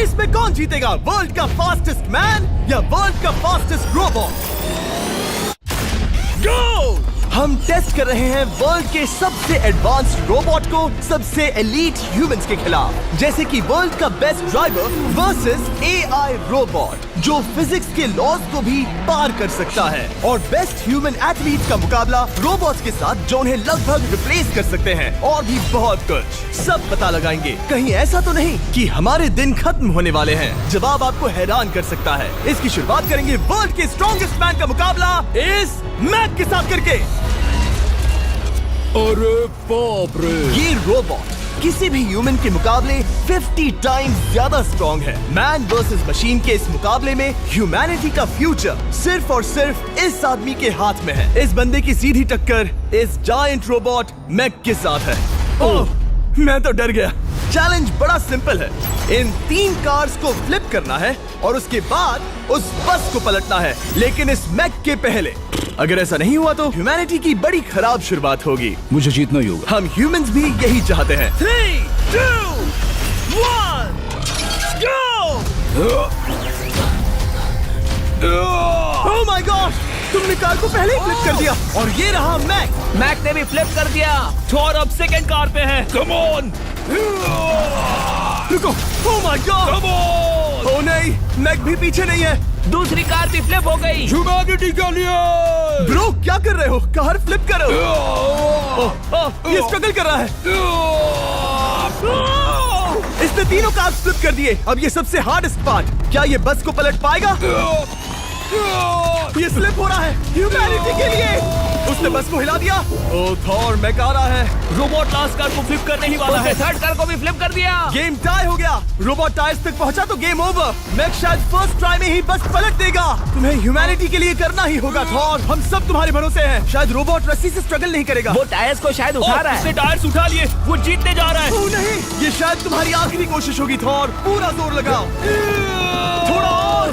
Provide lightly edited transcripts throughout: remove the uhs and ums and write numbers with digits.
Race में कौन जीतेगा, वर्ल्ड का फास्टेस्ट मैन या वर्ल्ड का फास्टेस्ट रोबोट? गो! हम टेस्ट कर रहे हैं वर्ल्ड के सबसे एडवांस्ड रोबोट को सबसे एलीट ह्यूमंस के खिलाफ, जैसे कि वर्ल्ड का best driver versus AI robot जो फिजिक्स के लॉज को भी पार कर सकता है, और बेस्ट ह्यूमन एथलीट का मुकाबला रोबोट्स के साथ जो उन्हें लगभग रिप्लेस कर सकते हैं, और भी बहुत कुछ। सब पता लगाएंगे। कहीं ऐसा तो नहीं कि हमारे दिन खत्म होने वाले हैं? जवाब आपको हैरान कर सकता है। इसकी शुरुआत करेंगे वर्ल्ड के स्ट्रॉन्गेस्ट मैन का मुकाबला इस मैक के साथ करके। अरे बाप रे! ये रोबोट किसी भी ह्यूमन के मुकाबले 50 टाइम्स ज्यादा स्ट्रॉन्ग है। मैन वर्सेस मशीन के इस मुकाबले में ह्यूमैनिटी का फ्यूचर सिर्फ और सिर्फ इस आदमी के हाथ में है। इस बंदे की सीधी टक्कर इस जायंट रोबोट मैक के साथ है। ओह, मैं तो डर गया। चैलेंज बड़ा सिंपल है। इन 3 कार्स को फ्लिप करना है और उसके बाद उस बस को पलटना है, लेकिन इस मैक के पहले। अगर ऐसा नहीं हुआ तो ह्यूमैनिटी की बड़ी खराब शुरुआत होगी। मुझे जीतना ही होगा। हम ह्यूमंस भी यही चाहते हैं। 3, 2, 1, go! Oh my God! तुमने कार को पहले ही फ्लिप कर दिया, और ये रहा मैक। मैक ने भी फ्लिप कर दिया। थॉर अब सेकंड कार पे है। Come on! रुको! Oh my God! Come on! Oh नहीं, मैक भी पीछे नहीं है। दूसरी कार भी फ्लिप हो गई। ह्यूमैनिटी के लिए! ब्रो, क्या कर रहे हो? कार फ्लिप करो। ये स्ट्रगल कर रहा है। इसने तीनों कार फ्लिप कर दिए। अब ये सबसे हार्डेस्ट पार्ट, क्या ये बस को पलट पाएगा? ये स्लिप हो रहा है ह्यूमैनिटी के लिए। उसने बस को हिला दिया। ओह थॉर, मैक आ रहा है। रोबोट लास्ट कार को फ्लिप करने ही वाला है। थर्ड कार को भी फ्लिप कर दिया। गेम टाई हो गया। रोबोट टायर्स तक पहुंचा तो गेम ओवर। मैक शायद फर्स्ट ट्राई में ही बस पलट देगा। तुम्हें ह्यूमैनिटी के लिए करना ही होगा थॉर। हम सब तुम्हारे भरोसे हैं। शायद रोबोट रस्सी से स्ट्रगल नहीं करेगा। वो टायर्स को शायद उठा रहा है। उसने टायर्स उठा लिए। वो जीतने जा रहा है। ओह नहीं, ये शायद तुम्हारी आखिरी कोशिश होगी थॉर। पूरा जोर लगाओ। थोड़ा और।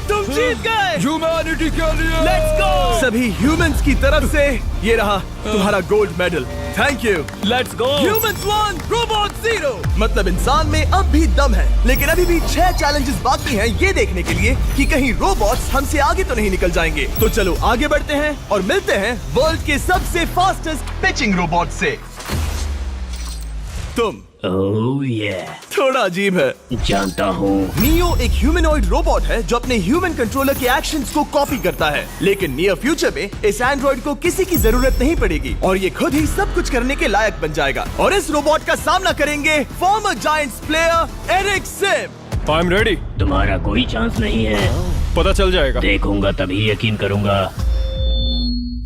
तुम जीत गए। ह्यूमैनिटी के लिए! Let's go! सभी ह्यूमंस की तरफ से ये रहा तुम्हारा gold medal. Thank you. Let's go! Humans 1, robot 0। मतलब इंसान में अब भी दम है, लेकिन अभी भी 6 चैलेंजेस बाकी हैं ये देखने के लिए कि कहीं रोबोट्स हमसे आगे तो नहीं निकल जाएंगे। तो चलो आगे बढ़ते हैं और मिलते हैं वर्ल्ड के सबसे फास्टेस्ट पिचिंग रोबोट से। तुम ओह ये थोड़ा अजीब है, जानता हूँ। नियो एक ह्यूमनॉइड रोबोट है जो अपने ह्यूमन कंट्रोलर के एक्शंस को कॉपी करता है, लेकिन नियर फ्यूचर में इस एंड्रॉइड को किसी की जरूरत नहीं पड़ेगी और ये खुद ही सब कुछ करने के लायक बन जाएगा। और इस रोबोट का सामना करेंगे former giants player Eric Sim. I am ready. तुम्हारा कोई चांस नहीं है। पता चल जाएगा। देखूंगा तभी यकीन करूंगा।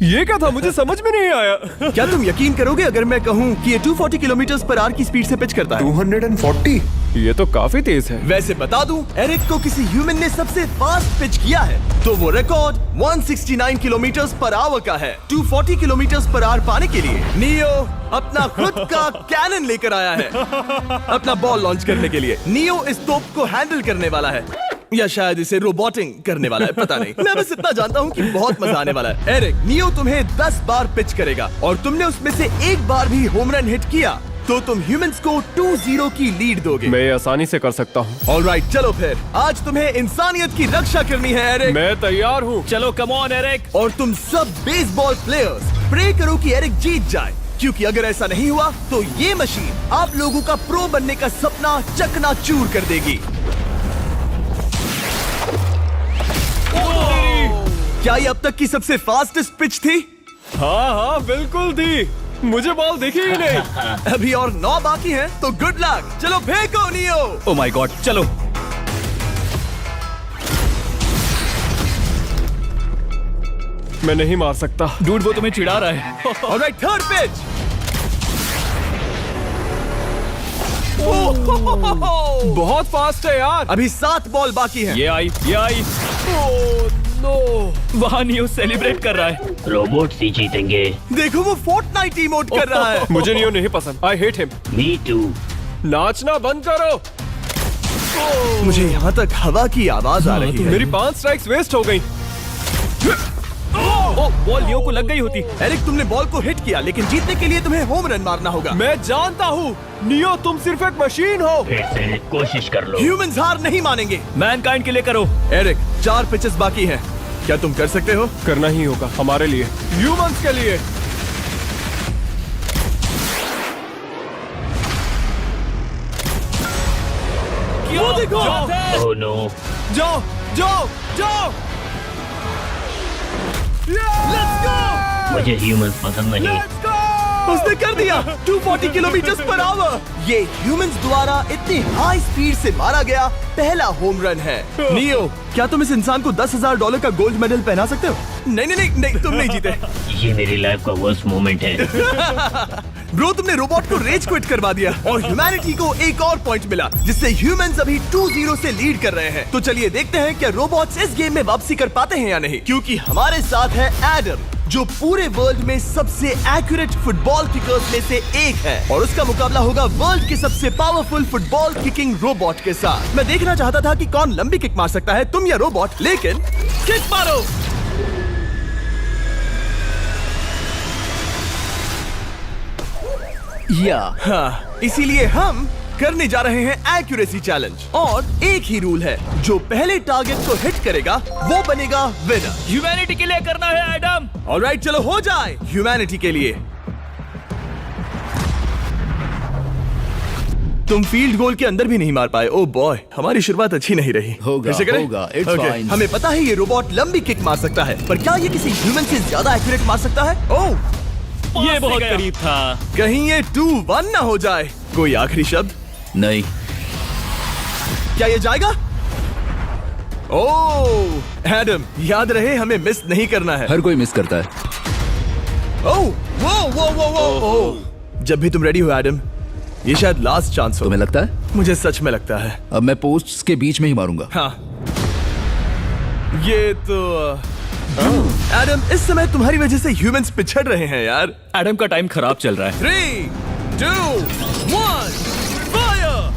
ये क्या था? मुझे समझ में नहीं आया। क्या तुम यकीन करोगे अगर मैं कहूँ कि ये 240 किलोमीटर/आवर की स्पीड से पिच करता है? 240? ये तो काफी तेज है। वैसे बता दूं, एरिक को किसी ह्यूमन ने सबसे फास्ट पिच किया है तो वो रिकॉर्ड 169 किलोमीटर/आवर का है। 240 किलोमीटर/आवर पाने के लिए नियो अपना खुद का कैनन लेकर आया है अपना बॉल लॉन्च करने के लिए। नियो इस तोप को हैंडल करने वाला है, या शायद इसे रोबोटिंग करने वाला है, पता नहीं। मैं बस इतना जानता हूँ कि बहुत मजा आने वाला है। एरिक, नियो तुम्हें 10 बार पिच करेगा और तुमने उसमें से एक बार भी होम रन हिट किया तो तुम ह्यूमंस को 2-0 की लीड दोगे। मैं ये आसानी से कर सकता हूँ। ऑलराइट, चलो फिर आज तुम्हें इंसानियत की रक्षा करनी है एरिक। मैं तैयार हूँ। चलो कम ऑन एरिक। और तुम सब बेसबॉल प्लेयर्स प्रे करो कि एरिक जीत जाए, क्योंकि अगर ऐसा नहीं हुआ तो ये मशीन आप लोगों का प्रो बनने का सपना चकनाचूर कर देगी। क्या ये अब तक की सबसे फास्टेस्ट पिच थी? हाँ बिल्कुल थी। मुझे बॉल दिखी ही नहीं। अभी और 9 बाकी हैं, तो गुड लक। चलो फेंको नियो। ओह माय गॉड, चलो। मैं नहीं मार सकता। डूड, वो तुम्हें चिढ़ा रहा है। Alright, third pitch. बहुत फास्ट है यार। अभी 7 बॉल बाकी हैं। ये आई। वहाँ नियो सेलिब्रेट कर रहा है। रोबोट्स ही जीतेंगे। देखो वो फोर्टनाइट इमोट कर रहा है। मुझे नियो नहीं पसंद। I hate him. Me too. नाचना बंद करो। मुझे यहाँ तक हवा की आवाज आ रही है। मेरी 5 स्ट्राइक्स वेस्ट हो गई। ओ, बॉल लियो को लग गई होती। एरिक, तुमने बॉल को हिट किया, लेकिन जीतने के लिए तुम्हें होम रन मारना होगा। मैं जानता हूँ नियो, तुम सिर्फ एक मशीन हो। फिर से कोशिश कर लो। ह्यूमंस हार नहीं मानेंगे। मैनकाइंड के लिए करो। एरिक, 4 पिचेस बाकी हैं। क्या तुम कर सकते हो? करना ही होगा हमारे लिए, ह्यूमंस के लिए। वो देखो। Oh no. जाओ जाओ जाओ। Let's go. मुझे ह्यूमंस पसंद नहीं। उसने कर दिया 240 किलोमीटर पर आवर। ये ह्यूमंस द्वारा इतनी हाई स्पीड से मारा गया पहला होम रन है। नियो, क्या तुम इस इंसान को $10,000 का गोल्ड मेडल पहना सकते हो? नहीं, तुम नहीं जीते। ये मेरी लाइफ का वर्स्ट मोमेंट है। ब्रो, तुमने रोबोट को रेज क्विट करवा दिया और ह्यूमैनिटी को एक और पॉइंट मिला, जिससे ह्यूमंस अभी 2-0 से लीड कर रहे हैं। तो चलिए देखते हैं क्या रोबोट्स इस गेम में वापसी कर पाते हैं या नहीं, क्योंकि हमारे साथ है एडम, जो पूरे वर्ल्ड में सबसे एक्यूरेट फुटबॉल किकर्स में से एक है, और उसका मुकाबला होगा वर्ल्ड के सबसे पावरफुल फुटबॉल किकिंग रोबोट के साथ। मैं देखना चाहता था कि कौन लंबी किक मार सकता है, तुम या रोबोट, लेकिन किक मारो। हाँ, इसीलिए हम करने जा रहे हैं एक्यूरेसी चैलेंज, और एक ही रूल है, जो पहले टारगेट को हिट करेगा वो बनेगा विनर। ह्यूमैनिटी के लिए करना है एडम। ऑलराइट, चलो हो जाए ह्यूमैनिटी के लिए। तुम फील्ड गोल के अंदर भी नहीं मार पाए। ओ बॉय, हमारी शुरुआत अच्छी नहीं रही। होगा, फिर से करें? होगा, it's Okay, fine. हमें पता है ये रोबोट लंबी किक मार सकता है, पर क्या ये किसी ह्यूमन से ज्यादा एक्यूरेट मार सकता है? ओह, ये बहुत करीब था। कहीं ये 2-1 ना हो जाए। कोई आखिरी शब्द? नहीं। क्या ये जाएगा? ओह एडम, याद रहे हमें मिस नहीं करना है। हर कोई मिस करता है। ओह, वो। जब भी तुम रेडी हो एडम, ये शायद लास्ट चांस हो। तुम्हें लगता है? मुझे सच में लगता है। अब मैं पोस्ट्स के बीच में ही मारूंगा। हाँ, ये तो एडम, इस समय तुम्हारी वजह से ह्यूमंस पिछड़ रहे हैं यार। एडम का टाइम खराब चल रहा है। 3, 2, 1, फायर!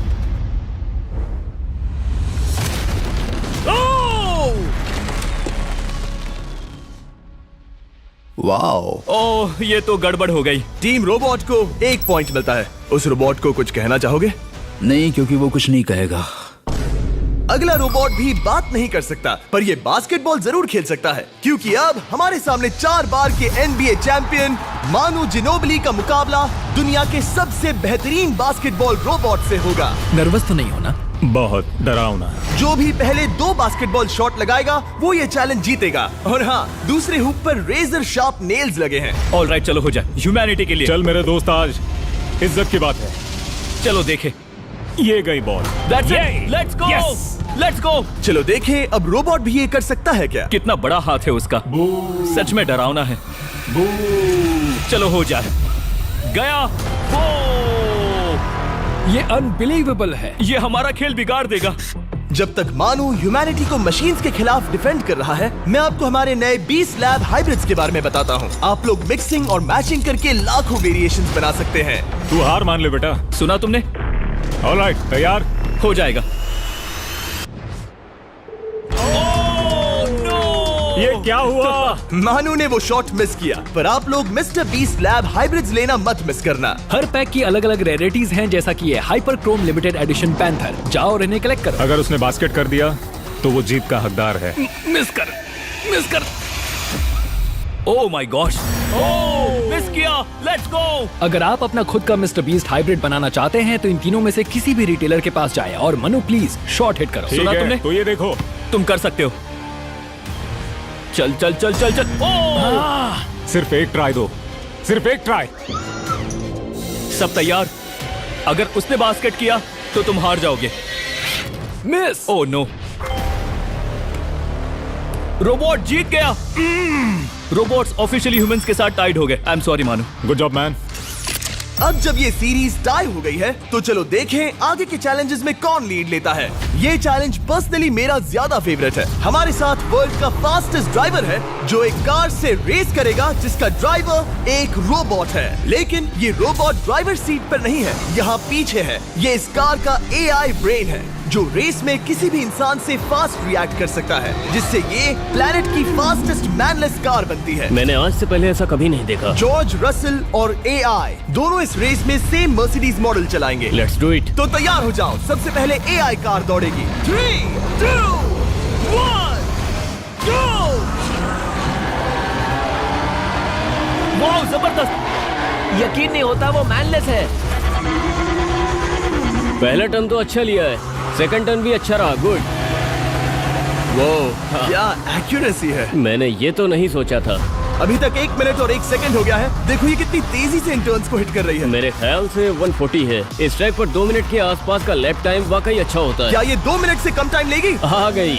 वाओ। ओह, ये तो गड़बड़ हो गई। टीम रोबोट को 1 पॉइंट मिलता है। उस रोबोट को कुछ कहना चाहोगे? नहीं, क्योंकि वो कुछ नहीं कहेगा। अगला रोबोट भी बात नहीं कर सकता, पर ये बास्केटबॉल जरूर खेल सकता है, क्योंकि अब हमारे सामने 4 बार के NBA चैंपियन मानू जिनोबिली का मुकाबला दुनिया के सबसे बेहतरीन बास्केटबॉल रोबोट से होगा। नर्वस तो नहीं होना? बहुत डरावना। जो भी पहले 2 बास्केटबॉल शॉट लगाएगा वो ये चैलेंज जीतेगा। और हाँ, दूसरे हुक पर रेजर शार्प नेल्स लगे हैं। ऑलराइट, चलो हो जाए ह्यूमैनिटी के लिए। चल मेरे दोस्त, आज इज्जत की बात है। चलो देखे। ये गई ball. That's it. Let's go. Yes. Let's go. चलो देखें, अब रोबोट भी ये कर सकता है क्या? कितना बड़ा हाथ है उसका। सच में डरावना है। चलो हो जाए। गया। ये अनबिलीवेबल है। ये हमारा खेल बिगाड़ देगा। जब तक मानू ह्यूमैनिटी को मशीन्स के खिलाफ डिफेंड कर रहा है, मैं आपको हमारे नए 20 लैब हाइब्रिड्स के बारे में बताता हूँ। आप लोग मिक्सिंग और मैचिंग करके लाखों वेरिएशंस बना सकते हैं। तू हार मान ले बेटा। सुना तुमने? ऑलराइट, तैयार? हो जाएगा। ये क्या हुआ? मानू ने वो शॉट मिस किया, पर आप लोग मिस्टर बीस्ट लैब हाइब्रिड्स लेना मत मिस करना। हर पैक की अलग अलग रेयरिटीज हैं, जैसा कि ये hyper Chrome limited edition panther. जाओ और इन्हें कलेक्ट करो। अगर उसने बास्केट कर दिया तो वो जीत का हकदार है। मिस कर। Oh my gosh. Oh, miss किया। Let's go. अगर आप अपना खुद का मिस्टर बीस्ट हाइब्रिड बनाना चाहते हैं तो इन तीनों में से किसी भी रिटेलर के पास जाएं और मनु प्लीज शॉट हिट करो। ठीक सुना है, तुमने? तो ये देखो। तुम कर सकते हो। चल। ओह! सिर्फ एक ट्राई दो, सिर्फ एक ट्राई। सब तैयार? अगर उसने बास्केट किया तो तुम हार जाओगे। मिस। ओह नो, रोबोट जीत गया। रोबोट्स ऑफिशियली ह्यूमंस के साथ टाइड हो गए। आई एम सॉरी मानू। Good job man. अब जब ये सीरीज टाई हो गई है, तो चलो देखें आगे के चैलेंजेस में कौन लीड लेता है। ये चैलेंज पर्सनली मेरा ज्यादा फेवरेट है। हमारे साथ वर्ल्ड का फास्टेस्ट ड्राइवर है, जो एक कार से रेस करेगा जिसका ड्राइवर एक रोबोट है। लेकिन ये रोबोट ड्राइवर सीट पर नहीं है, यहाँ पीछे है। ये इस कार का AI ब्रेन है। जो रेस में किसी भी इंसान से फास्ट रिएक्ट कर सकता है, जिससे ये प्लेनेट की फास्टेस्ट मैनलेस कार बनती है। मैंने आज से पहले ऐसा कभी नहीं देखा। जॉर्ज रसल और एआई दोनों इस रेस में सेम मर्सिडीज मॉडल चलाएंगे। Let's do it. तो तैयार हो जाओ, सबसे पहले एआई कार दौड़ेगी। 3, 2, 1, go! वाह जबरदस्त, यकीन नहीं होता वो मैनलेस है। पहला टर्न तो अच्छा लिया है, सेकंड टर्न भी अच्छा रहा। गुड। वो क्या एक्यूरेसी है। मैंने ये तो नहीं सोचा था। अभी तक 1 मिनट और 1 सेकंड हो गया है। देखो ये कितनी तेजी से इन टर्न्स को हिट कर रही है। मेरे ख्याल से 140 है। इस ट्रैक पर 2 मिनट के आसपास का लैप टाइम वाकई अच्छा होता है। क्या ये 2 मिनट से कम टाइम लेगी? आ गई।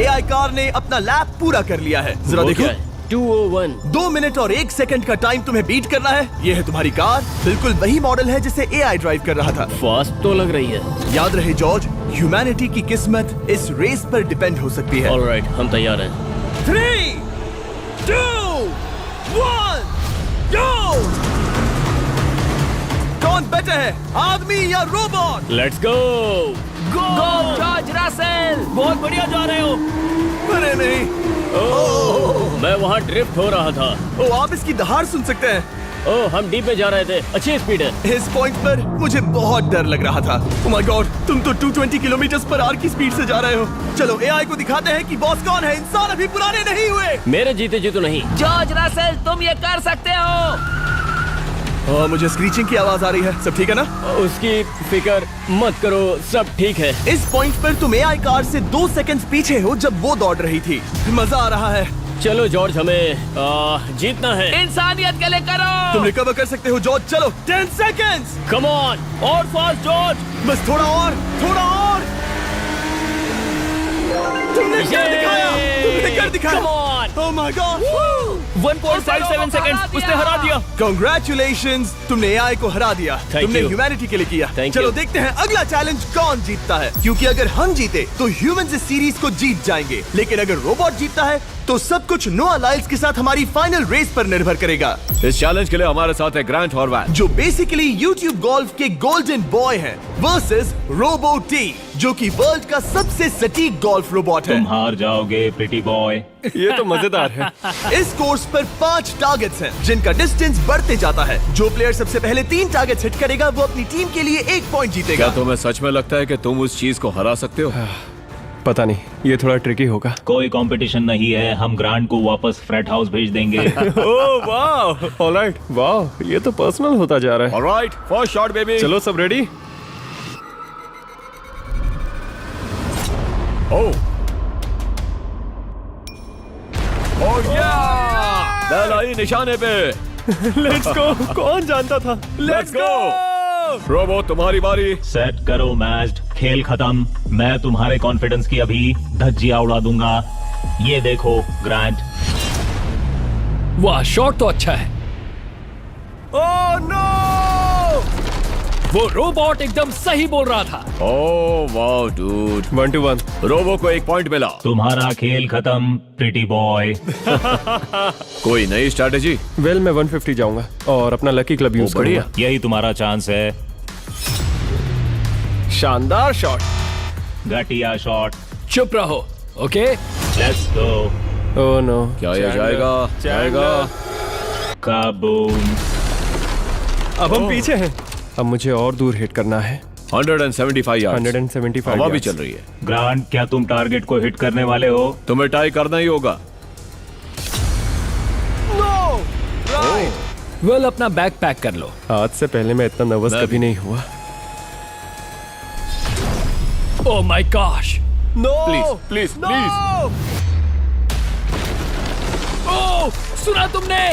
एआई कार ने अपना लैप पूरा कर लिया है। जरा वो देखो, क्या है? 201। 2 मिनट और 1 सेकंड का टाइम तुम्हें बीट करना है। ये है तुम्हारी कार, बिल्कुल वही मॉडल है जिसे एआई ड्राइव कर रहा था। फास्ट तो लग रही है। याद रहे जॉर्ज, ह्यूमैनिटी की किस्मत इस रेस पर डिपेंड हो सकती है। ऑलराइट, हम तैयार हैं। 3, 2, 1, go! कौन बेटर है, आदमी या robot? Let's go. Go George Russell, बहुत बढ़िया जा रहे हो। अरे नहीं, मैं वहाँ ड्रिफ्ट हो रहा था। ओ आप इसकी दहाड़ सुन सकते हैं। ओह, हम डीप में जा रहे थे। अच्छी स्पीड है। इस पॉइंट पर मुझे बहुत डर लग रहा था। ओह माय गॉड, तुम तो 220 किलोमीटर पर आवर की स्पीड से जा रहे हो। चलो एआई को दिखाते हैं कि बॉस कौन है। इंसान अभी पुराने नहीं हुए। मेरे जीते जी तो नहीं। जॉर्ज रसेल, तुम ये कर सकते हो। मुझे स्क्रीचिंग की आवाज आ रही है। सब ठीक है ना? उसकी फिक्र मत करो, सब ठीक है। इस पॉइंट पर तुम एआई कार से 2 सेकंड पीछे हो जब वो दौड़ रही थी। मजा आ रहा है। चलो जॉर्ज, हमें जीतना है। इंसानियत के लिए करो। तुम रिकवर कर सकते हो जॉर्ज। चलो 10 सेकंड्स। कम ऑन, और फास्ट जॉर्ज। बस थोड़ा और, थोड़ा और। तुमने कर दिखाया, तुमने कर दिखाया। Come on. Oh my God. 1.57 seconds, उसने हरा दिया। Congratulations, तुमने एआई को हरा दिया। Thank तुमने you. ह्यूमैनिटी के लिए किया। Thank चलो you. देखते हैं अगला चैलेंज कौन जीतता है, क्योंकि अगर हम जीते तो ह्यूमंस इस सीरीज को जीत जाएंगे, लेकिन अगर रोबोट जीतता है तो सब कुछ नोआ लाइल्स के साथ हमारी फाइनल रेस पर निर्भर करेगा। इस चैलेंज के लिए हमारे साथ है ग्रांट हॉर्वैट, जो बेसिकली यूट्यूब गोल्फ के गोल्डन बॉय हैं, वर्सेस रोबो टी, जो कि वर्ल्ड का सबसे सटीक गोल्फ रोबोट है। तुम हार जाओगे प्रिटी बॉय। ये तो मजेदार है। इस कोर्स पर 5 टारगेट्स हैं, जिनका डिस्टेंस बढ़ते जाता है। जो प्लेयर सबसे पहले 3 टारगेट्स हिट करेगा वो अपनी टीम के लिए 1 पॉइंट जीतेगा। क्या तुम्हें सच में लगता है कि तुम उस चीज को हरा सकते हो? पता नहीं, ये थोड़ा ट्रिकी होगा। कोई कंपटीशन नहीं है, हम ग्रांट को वापस फ्रेट हाउस भेज देंगे। ओह वाह, ऑलराइट, वाह, ये तो पर्सनल होता जा रहा है। Alright, first shot baby. चलो सब रेडी? ओह या बैल आई निशाने पे। Let's go. कौन जानता था? Let's go. रोबो, तुम्हारी बारी। सेट करो मैच, खेल खत्म। मैं तुम्हारे कॉन्फिडेंस की अभी धज्जियां उड़ा दूंगा। ये देखो ग्रांट। वाह, शॉट तो अच्छा है। Oh no! वो रोबोट एकदम सही बोल रहा था। Oh wow dude, 1 to 1। Robo को 1 पॉइंट मिला। तुम्हारा खेल खत्म प्रिटी बॉय। कोई नई स्ट्रैटेजी? वेल, मैं 150 जाऊंगा और अपना लकी क्लब यूज बढ़िया। करूंगा। यही तुम्हारा चांस है। शानदार शॉट। घटिया शॉट। चुप रहो, okay? Let's go. Oh no. क्या ये जाएगा? जाएगा। काबूम। अब हम पीछे हैं। अब मुझे और दूर हिट करना है। 175 यार्ड्स। 175 हवा भी yards। चल रही है। ग्रांट, क्या तुम टारगेट को हिट करने वाले हो? तुम्हें टाई करना ही होगा। वेल, अपना बैग पैक कर लो। आज से पहले मैं इतना नर्वस मैं कभी भी। नहीं हुआ। Oh my gosh. No! Please please please. Oh, सुना तुमने?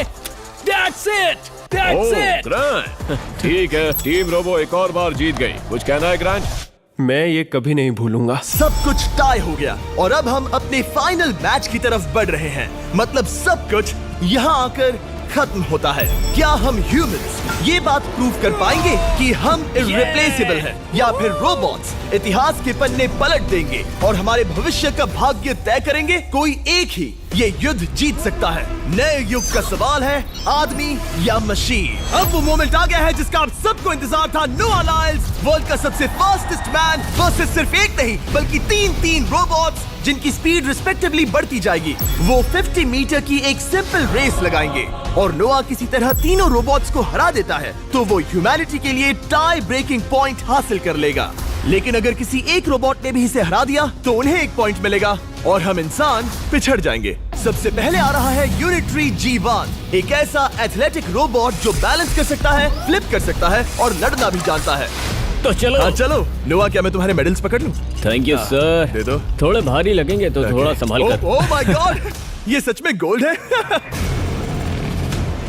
That's it! That's it! Grant, ठीक है, टीम रोबो एक और बार जीत गई। कुछ कहना है ग्रांट? मैं ये कभी नहीं भूलूंगा। सब कुछ टाई हो गया और अब हम अपने फाइनल मैच की तरफ बढ़ रहे हैं। मतलब सब कुछ यहाँ आकर खत्म होता है। क्या हम ह्यूमंस ये बात प्रूव कर पाएंगे कि हम इररिप्लेसेबल हैं, या फिर रोबोट्स इतिहास के पन्ने पलट देंगे और हमारे भविष्य का भाग्य तय करेंगे? कोई एक ही ये युद्ध जीत सकता है। नए युग का सवाल है आदमी या मशीन। अब वो मोमेंट आ गया है जिसका आप सबको इंतजार था। नोआ लाइल्स वर्ल्ड का सबसे फास्टेस्ट मैन वर्सेस सिर्फ एक नहीं बल्कि तीन रोबोट्स जिनकी स्पीड रिस्पेक्टिवली बढ़ती जाएगी। वो 50 मीटर की एक सिंपल रेस लगाएंगे और नोआ किसी तरह तीनों रोबोट्स को हरा देता है तो वो ह्यूमैनिटी के लिए टाई ब्रेकिंग पॉइंट हासिल कर लेगा। लेकिन अगर किसी एक रोबोट ने भी इसे हरा दिया तो उन्हें एक पॉइंट मिलेगा और हम इंसान पिछड़ जाएंगे। सबसे पहले आ रहा है यूनिट्री G1, एक ऐसा एथलेटिक रोबोट जो बैलेंस कर सकता है, फ्लिप कर सकता है और लड़ना भी जानता है। तो चलो। हाँ चलो। नोआ, क्या मैं तुम्हारे मेडल्स पकड़ लूं? Thank you sir. दे दो। थोड़े भारी लगेंगे तो थोड़ा संभाल कर। ओह माय गॉड, ये सच में गोल्ड है।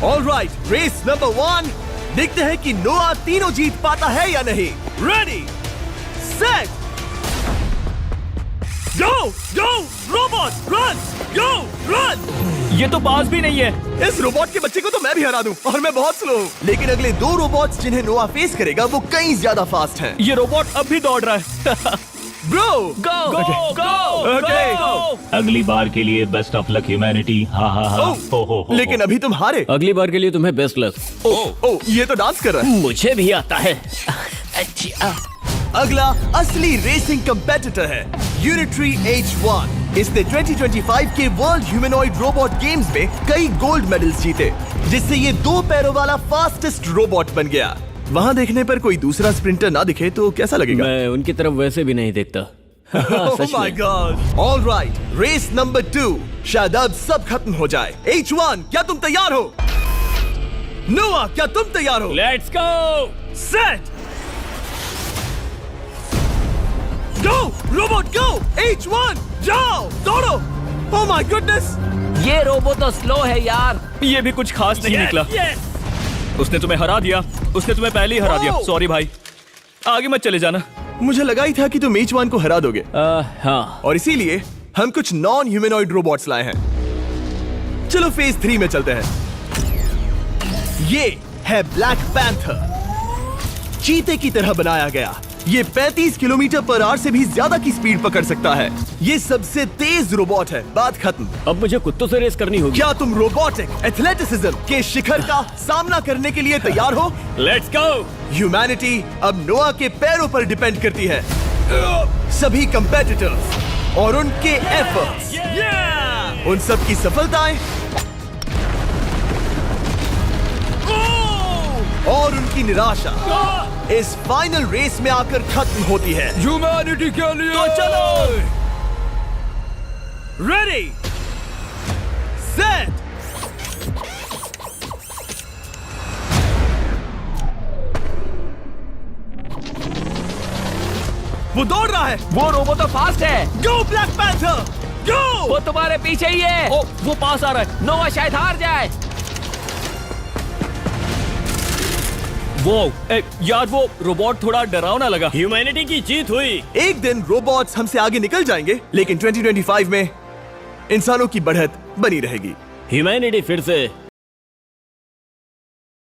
Alright, race number 1। देखते हैं कि नोआ तीनों जीत पाता है या नहीं। रेडी, सेट, गो गो रोबोट, रन गो रन। ये तो पास भी नहीं है। इस रोबोट के बच्चे को तो मैं भी हरा दूं और मैं बहुत स्लो हूं। लेकिन अगले 2 रोबोट्स जिन्हें नोआ फेस करेगा वो कहीं ज्यादा फास्ट हैं। ये रोबोट अब भी दौड़ रहा है। ब्रो गो गो Okay. अगली बार के लिए बेस्ट ऑफ लक ह्यूमैनिटी। हा हा हा। हो। लेकिन अभी तुम हारे। अगली बार के लिए तुम्हें बेस्ट लक। ओ, ये तो डांस कर रहा है। मुझे भी आता है। अगला असली रेसिंग कंपेटिटर है यूनिट्री H1। इसने 2025 के वर्ल्ड ह्यूमनॉइड रोबोट गेम्स में कई गोल्ड मेडल्स जीते, जिससे ये 2 पैरों वाला फास्टेस्ट रोबोट बन गया। वहाँ देखने पर कोई दूसरा स्प्रिंटर ना दिखे तो कैसा लगेगा? मैं उनकी तरफ वैसे भी नहीं देखता। Oh my God! All right, race number 2। शायद अब सब खत्म हो जाए। H1, क्या तुम तैयार हो? नोआ, क्या तुम तैयार हो? Let's go. Set, go robot go. H1, जाओ दौड़ो। Oh my goodness! ये रोबोट तो स्लो है यार। ये भी कुछ खास नहीं निकला। उसने तुम्हें हरा दिया। उसने तुम्हें पहले ही हरा दिया। Oh! सॉरी भाई, आगे मत चले जाना। मुझे लगा ही था कि तुम H1 को हरा दोगे हाँ। और इसीलिए हम कुछ नॉन ह्यूमनॉइड रोबोट्स लाए हैं। चलो फेज 3 में चलते हैं। ये है ब्लैक पैंथर, चीते की तरह बनाया गया। ये 35 किलोमीटर पर आवर से भी ज्यादा की स्पीड पकड़ सकता है। ये सबसे तेज रोबोट है। बात खत्म। अब मुझे कुत्तों से रेस करनी होगी। क्या तुम रोबोटिक एथलेटिसिज्म के शिखर का सामना करने के लिए तैयार हो? Let's go. ह्यूमैनिटी अब नोआ के पैरों पर डिपेंड करती है। सभी कंपेटिटर्स और उनके एफर्ट्स, उन सब की सफलताएं और उनकी निराशा इस फाइनल रेस में आकर खत्म होती है। ह्यूमैनिटी के लिए। तो चलो, रेडी, सेट, वो दौड़ रहा है। वो रोबोट तो फास्ट है। गो ब्लैक पैंथर, गो। वो तुम्हारे पीछे ही है। ओ, वो पास आ रहा है। नोआ शायद हार जाए। वो यार, वो रोबोट थोड़ा डरावना लगा। ह्यूमैनिटी की जीत हुई। एक दिन रोबोट्स हमसे आगे निकल जाएंगे, लेकिन 2025 में इंसानों की बढ़त बनी रहेगी। ह्यूमैनिटी फिर से